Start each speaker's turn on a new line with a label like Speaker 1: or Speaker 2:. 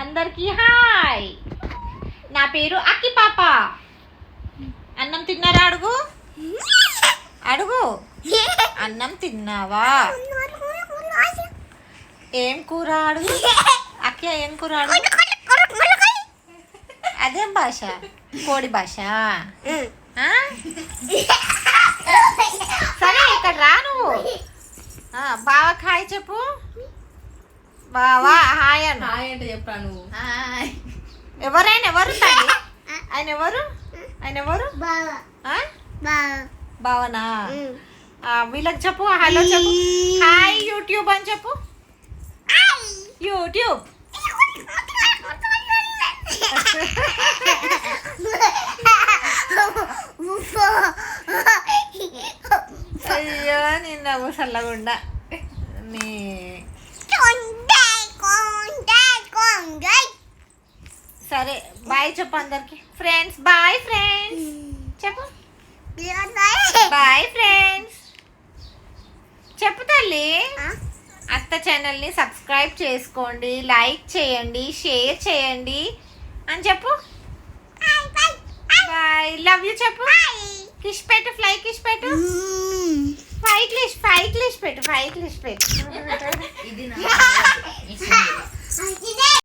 Speaker 1: అందరికి హాయ్. నా పేరు అక్కి పాప. అన్నం తిన్నారా? అడుగు అడుగు. అన్నం తిన్నావా? ఏం కూర? అడుగు. అక్కి ఏం కూర? అడుగు. అదేం భాష? కోడి భాష. సరే ఇక్కడ రా నువ్వు. బావకి హాయ్ చెప్పు. బావా హాయ్ అను.
Speaker 2: హాయ్ అంటే చెప్పరా నువ్వు?
Speaker 1: ఎవరైనా ఎవరు తల్లి? ఆయన ఎవరు? ఆయన ఎవరు? బావనా? వీళ్ళకి చెప్పు హలో చెప్పు. హాయ్ యూట్యూబ్ అని చెప్పు. యూట్యూబ్. అయ్యో నిన్న ముసల్లగుండా నీ. సరే బాయ్ చెప్పు అందరికి. ఫ్రెండ్స్ బాయ్ ఫ్రెండ్స్ చెప్పు. బాయ్ ఫ్రెండ్స్ చెప్పు తల్లి. అత్త ఛానల్ని సబ్స్క్రైబ్ చేసుకోండి, లైక్ చేయండి, షేర్ చేయండి అని చెప్పు. బాయ్ లవ్ యూ చెప్పు. కిష్ పెట్టు. ఫ్లై కిష్ పెట్టు. ఫై క్లిష్ పెట్టు. ఫై క్లిష్ పెట్టు.
Speaker 2: ఇది నా